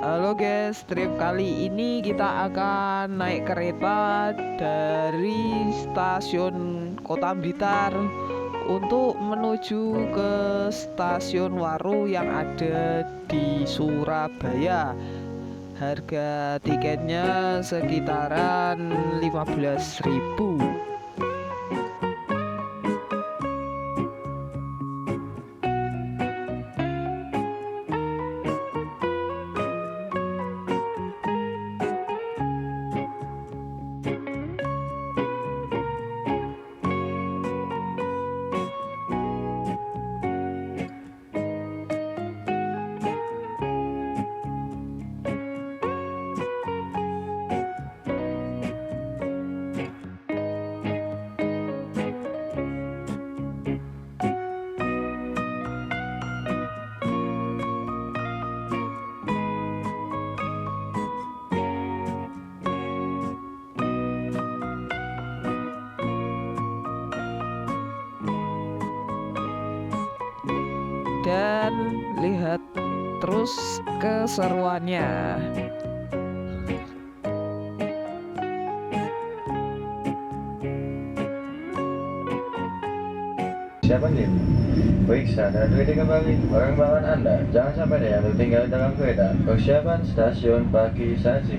Halo guys, trip kali ini kita akan naik kereta dari stasiun Kota Blitar untuk menuju ke stasiun Waru yang ada di Surabaya. Harga tiketnya sekitaran 15.000. Dan lihat terus keseruannya. Siapa nih? Periksa dan teliti kembali barang bawaan Anda. Jangan sampai ada yang tertinggal dalam kereta. Persiapan stasiun Pagi Saji.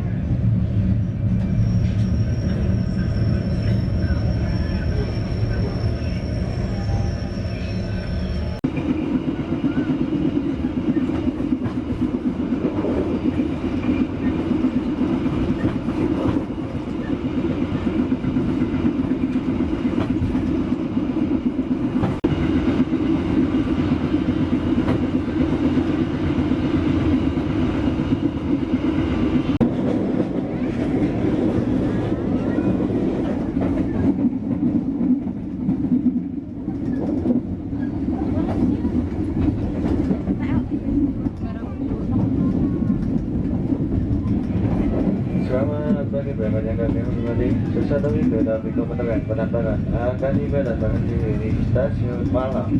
Selamat pagi berangkat yang kami hormati. Sesuatu kereta api Komuter Penambangan akan tiba dan berhenti di stasiun Malang.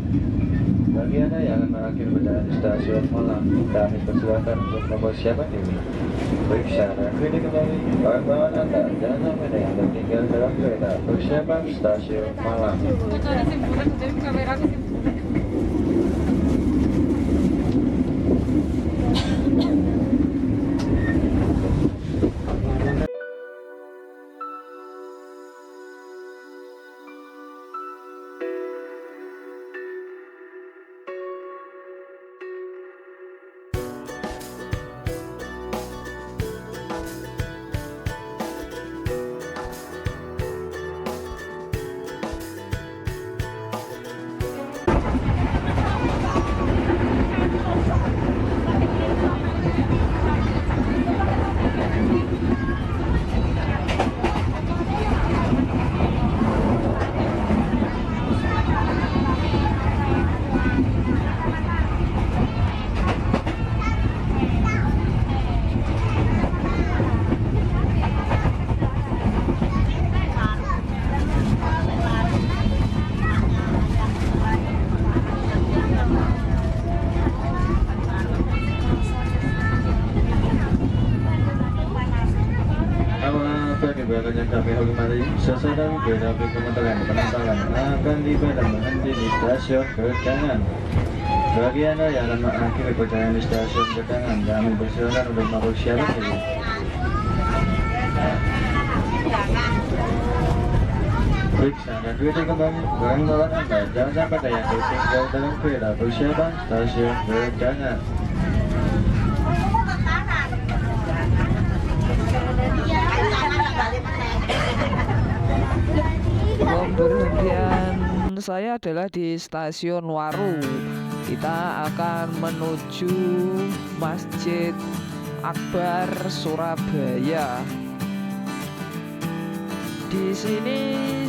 Bagi Anda yang akan mengakhiri perjalanan di stasiun Malang, kami persilakan untuk mempersiapkan diri. Periksa dan teliti kembali barang bawaan Anda. Jangan sampai ada yang tertinggal dalam kereta. Persiapan stasiun Malang. Berangkat yang kami hormati, sesuatu kereta api Komuter Penambangan akan tiba dan berhenti di stasiun Kedangan. Bagi Anda yang akan mengakhiri perjalanan di stasiun Kedangan, kami persilakan untuk mempersiapkan diri. Periksa dan teliti kembali barang bawaan Anda. Jangan sampai ada yang tertinggal dalam kereta. Persiapan stasiun Kedangan. Pemberhentian saya adalah di stasiun Waru. Kita akan menuju Masjid Akbar Surabaya. Di sini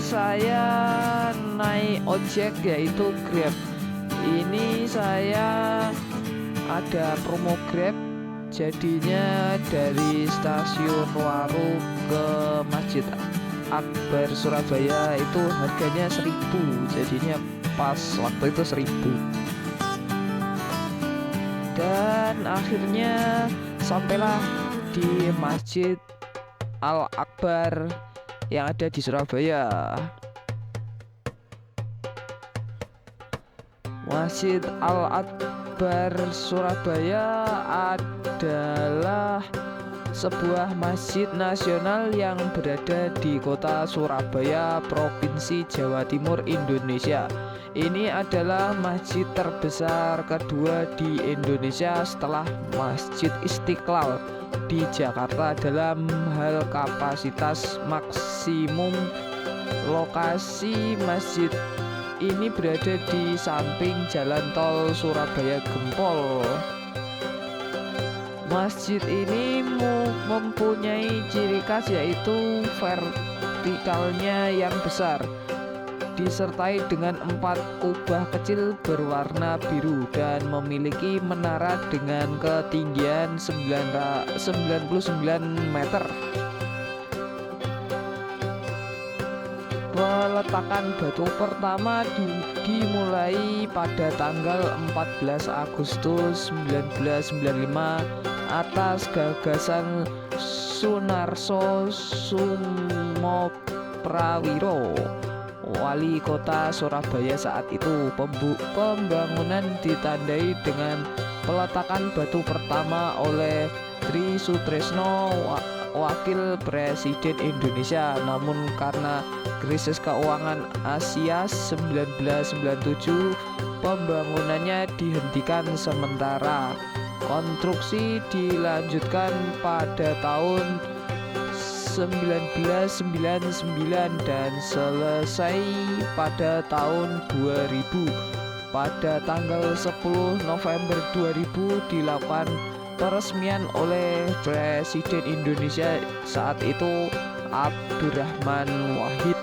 saya naik ojek yaitu Grab. Ini saya ada promo Grab, jadinya dari stasiun Waru ke Masjid Akbar Surabaya itu harganya 1.000, jadinya pas waktu itu 1.000. Dan akhirnya sampailah di Masjid Al-Akbar yang ada di Surabaya. Masjid Al-Akbar Surabaya adalah sebuah masjid nasional yang berada di kota Surabaya, Provinsi Jawa Timur, Indonesia. Ini adalah masjid terbesar kedua di Indonesia setelah Masjid Istiqlal di Jakarta dalam hal kapasitas maksimum. Lokasi masjid ini berada di samping jalan tol Surabaya Gempol. Masjid ini mempunyai ciri khas yaitu vertikalnya yang besar, disertai dengan 4 kubah kecil berwarna biru dan memiliki menara dengan ketinggian 99 meter. Peletakan batu pertama dimulai pada tanggal 14 Agustus 1995 atas gagasan Sunarso Sumoprawiro, wali kota Surabaya saat itu. Pembangunan ditandai dengan peletakan batu pertama oleh Tri Sutresno, wakil presiden Indonesia. Namun karena krisis keuangan Asia 1997, pembangunannya dihentikan sementara. Konstruksi dilanjutkan pada tahun 1999 dan selesai pada tahun 2000. Pada tanggal 10 November 2000 dilakukan peresmian oleh Presiden Indonesia saat itu, Abdurrahman Wahid.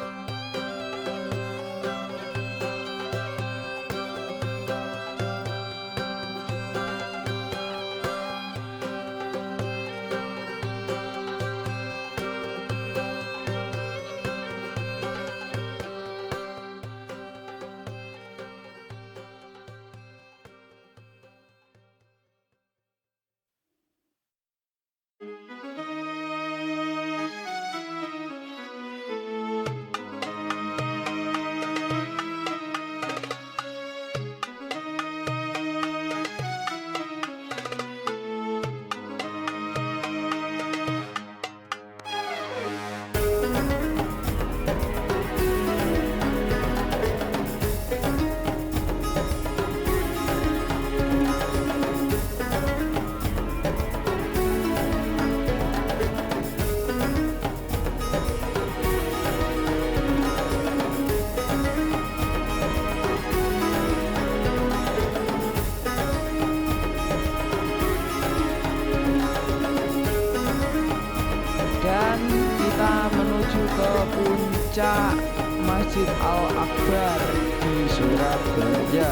Dan kita menuju ke puncak Masjid Al-Akbar di Surabaya.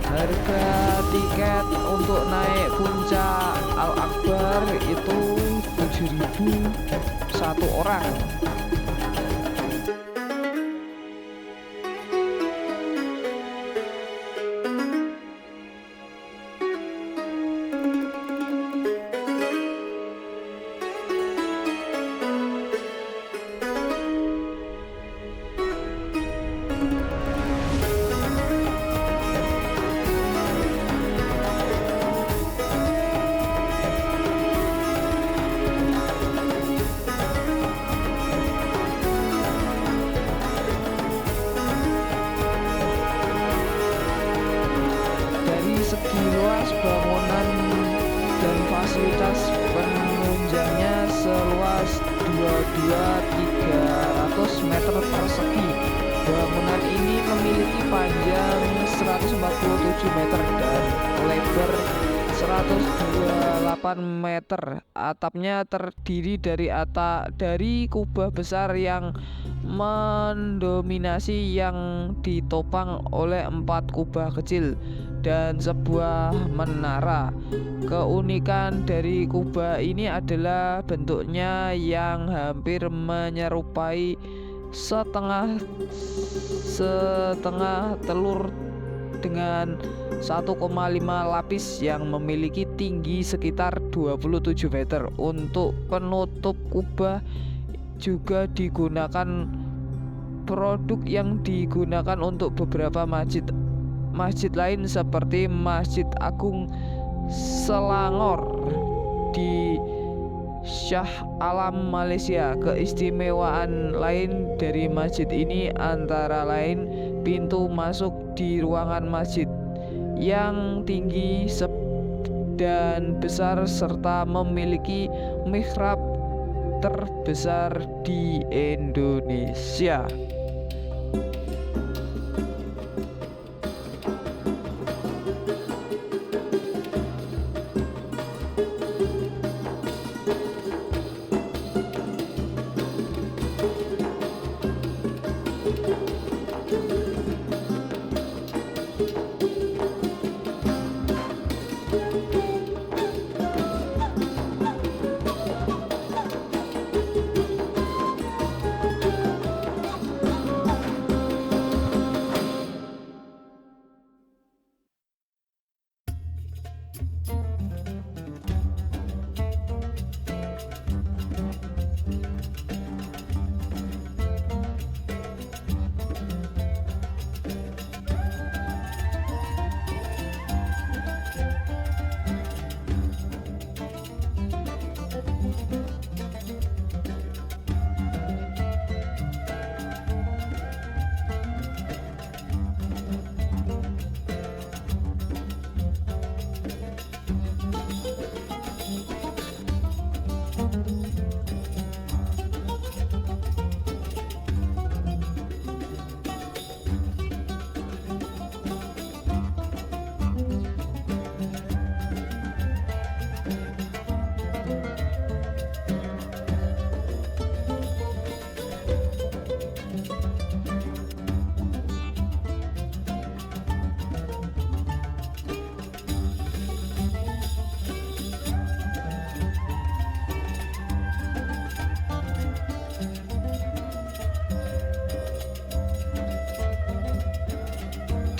Harga tiket untuk naik puncak Al-Akbar itu 7.000 satu orang. Segi luas bangunan dan fasilitas penunjangnya seluas 300 meter persegi. Bangunan ini memiliki panjang 147 meter dan lebar 128 meter. Atapnya terdiri dari kubah besar yang mendominasi yang ditopang oleh 4 kubah kecil dan sebuah menara. Keunikan dari kubah ini adalah bentuknya yang hampir menyerupai setengah setengah telur dengan 1,5 lapis yang memiliki tinggi sekitar 27 meter. Untuk penutup kubah juga digunakan produk yang digunakan untuk beberapa masjid lain seperti Masjid Agung Selangor di Shah Alam, Malaysia. Keistimewaan lain dari masjid ini antara lain pintu masuk di ruangan masjid yang tinggi dan besar serta memiliki mihrab terbesar di Indonesia.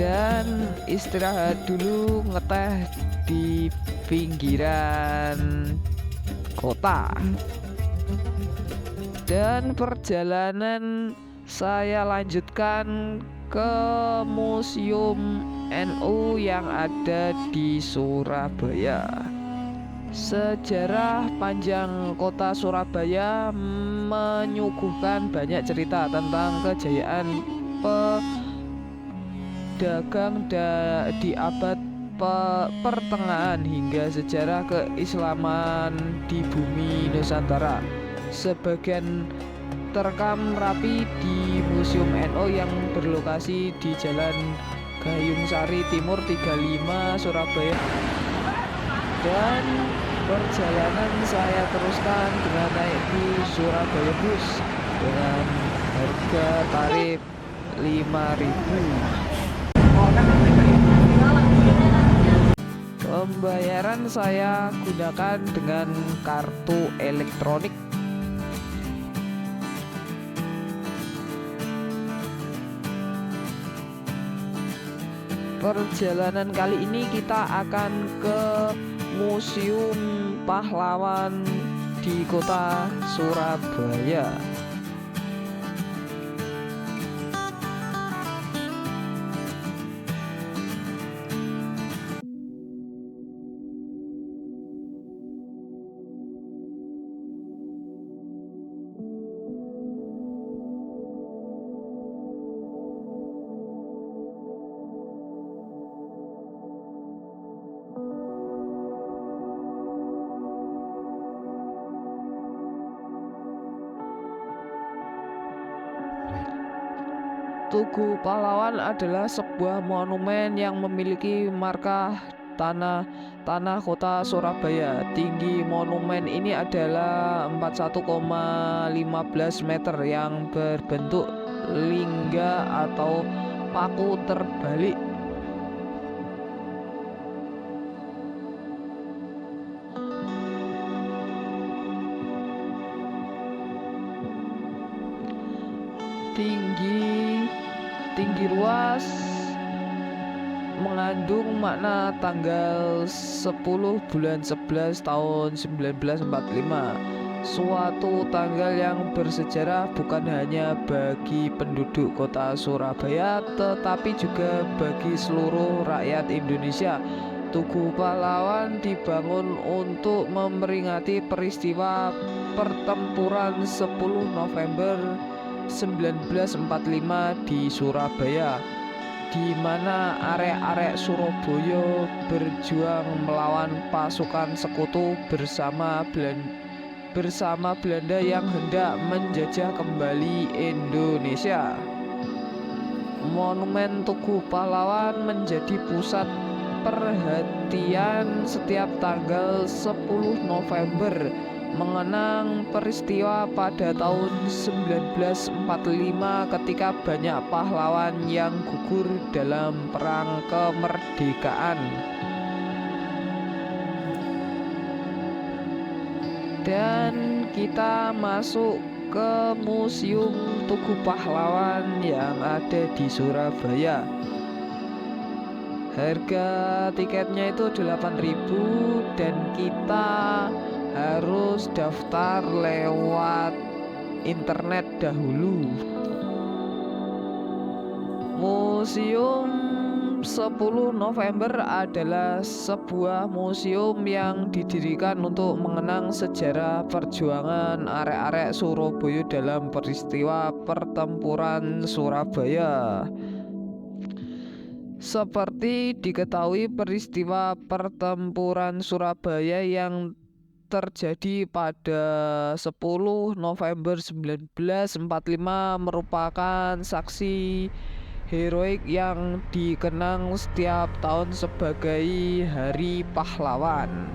Dan istirahat dulu ngeteh di pinggiran kota. Dan perjalanan saya lanjutkan ke Museum NU yang ada di Surabaya. Sejarah panjang kota Surabaya menyuguhkan banyak cerita tentang kejayaan pedagang di abad pertengahan hingga sejarah keislaman di bumi Nusantara. Sebagian terekam rapi di Museum NU yang berlokasi di Jalan Gayung Sari Timur 35 Surabaya. Dan perjalanan saya teruskan dengan naik di Surabaya Bus dengan harga tarif 5.000. Pembayaran saya gunakan dengan kartu elektronik. Perjalanan kali ini kita akan ke Museum Pahlawan di kota Surabaya. Tugu Pahlawan adalah sebuah monumen yang memiliki markah tanah kota Surabaya. Tinggi monumen ini adalah 41,15 meter yang berbentuk lingga atau paku terbalik. tinggi ruas mengandung makna tanggal 10 bulan 11 tahun 1945, suatu tanggal yang bersejarah bukan hanya bagi penduduk kota Surabaya tetapi juga bagi seluruh rakyat Indonesia. Tugu Pahlawan dibangun untuk memperingati peristiwa pertempuran 10 November 1945 di Surabaya, di mana arek-arek Surabaya berjuang melawan pasukan sekutu bersama Belanda yang hendak menjajah kembali Indonesia. Monumen Tugu Pahlawan menjadi pusat perhatian setiap tanggal 10 November mengenang peristiwa pada tahun 1945 ketika banyak pahlawan yang gugur dalam perang kemerdekaan. Dan kita masuk ke Museum Tugu Pahlawan yang ada di Surabaya. Harga tiketnya itu 8.000 dan kita harus daftar lewat internet dahulu. Museum 10 November adalah sebuah museum yang didirikan untuk mengenang sejarah perjuangan arek-arek Surabaya dalam peristiwa pertempuran Surabaya. Seperti diketahui, peristiwa pertempuran Surabaya yang terjadi pada 10 November 1945 merupakan saksi heroik yang dikenang setiap tahun sebagai Hari Pahlawan.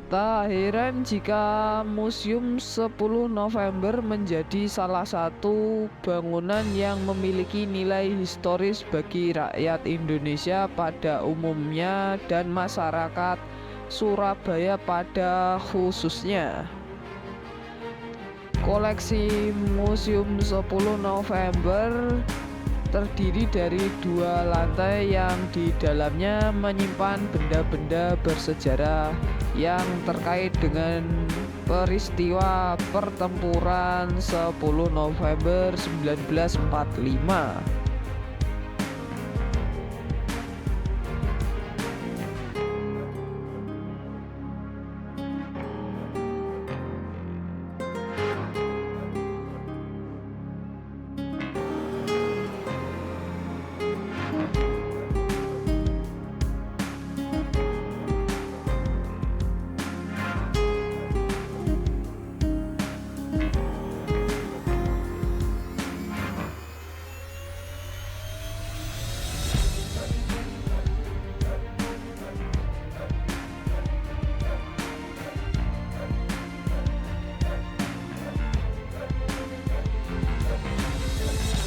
Tak heran jika Museum 10 November menjadi salah satu bangunan yang memiliki nilai historis bagi rakyat Indonesia pada umumnya dan masyarakat Surabaya pada khususnya. Koleksi Museum 10 November terdiri dari 2 lantai yang di dalamnya menyimpan benda-benda bersejarah yang terkait dengan peristiwa pertempuran 10 November 1945.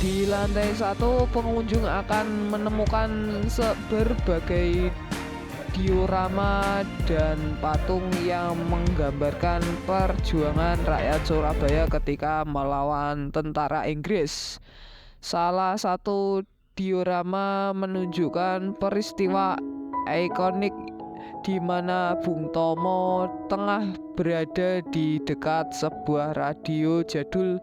Di lantai 1 pengunjung akan menemukan berbagai diorama dan patung yang menggambarkan perjuangan rakyat Surabaya ketika melawan tentara Inggris. Salah satu diorama menunjukkan peristiwa ikonik di mana Bung Tomo tengah berada di dekat sebuah radio jadul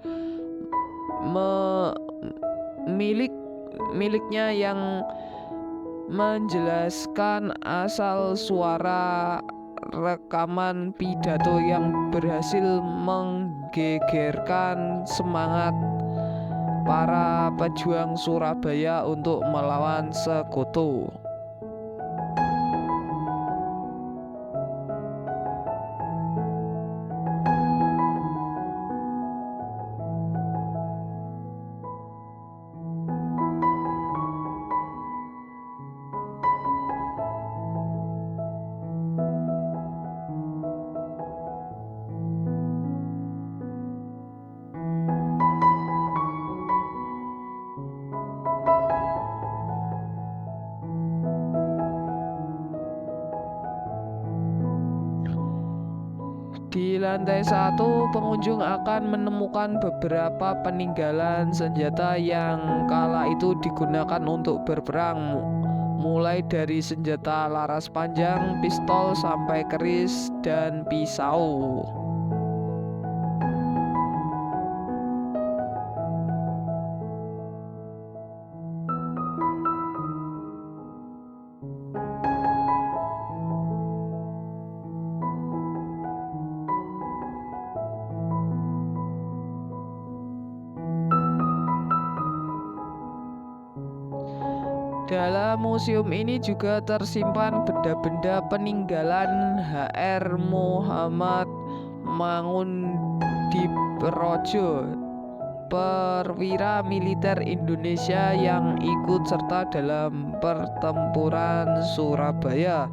miliknya yang menjelaskan asal suara rekaman pidato yang berhasil menggegerkan semangat para pejuang Surabaya untuk melawan sekutu. lantai 1, pengunjung akan menemukan beberapa peninggalan senjata yang kala itu digunakan untuk berperang, mulai dari senjata laras panjang, pistol, sampai keris dan pisau. Dalam museum ini juga tersimpan benda-benda peninggalan HR Muhammad Mangundiprojo, perwira militer Indonesia yang ikut serta dalam pertempuran Surabaya.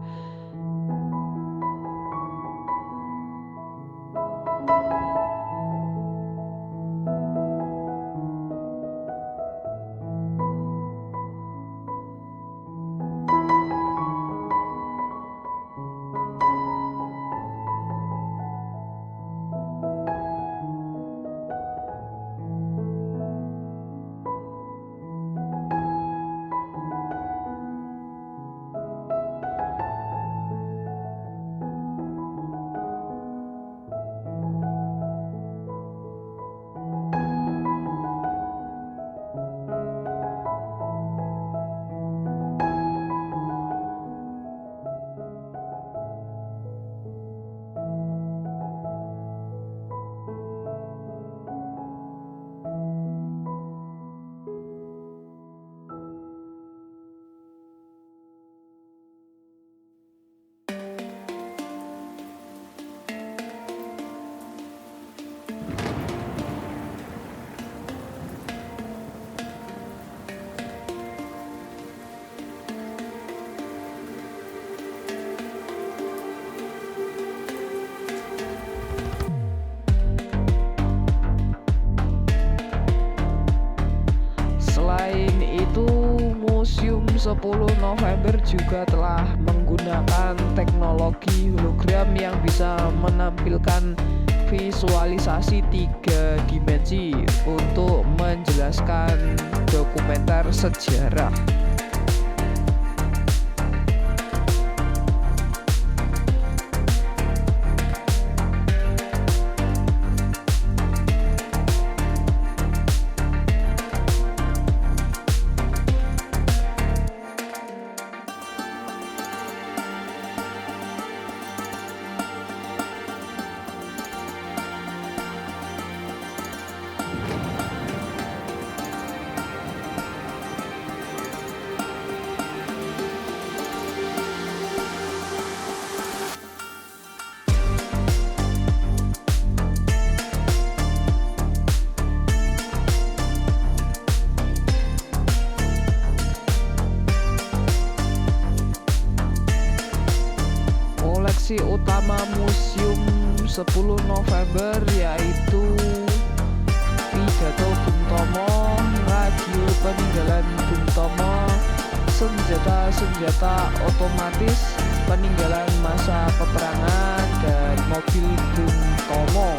Selain itu, Museum 10 November juga telah menggunakan teknologi hologram yang bisa menampilkan visualisasi 3 dimensi untuk menjelaskan dokumenter sejarah. Koleksi utama Museum 10 November yaitu pidato Bung Tomo, radio peninggalan Bung Tomo, senjata-senjata otomatis peninggalan masa peperangan, dan mobil Bung Tomo.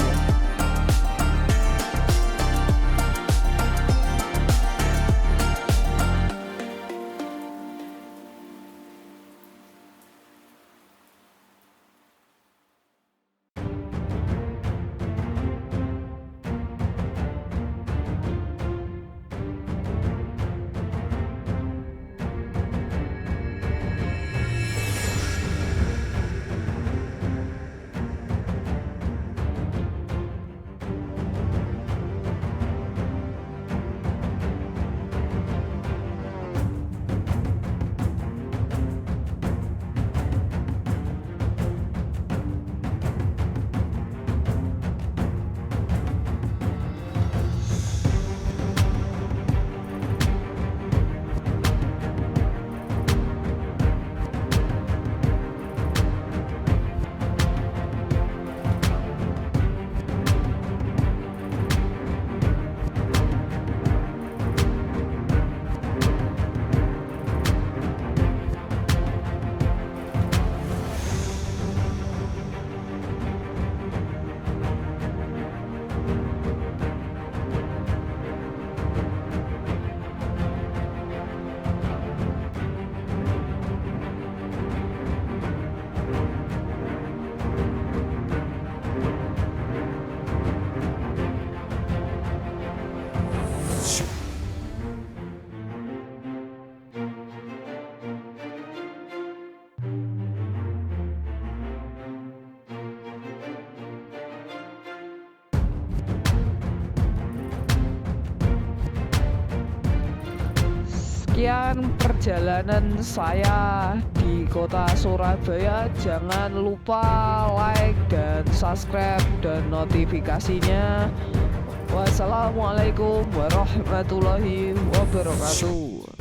Sekian perjalanan saya di kota Surabaya. Jangan lupa like dan subscribe dan notifikasinya. Wassalamualaikum warahmatullahi wabarakatuh.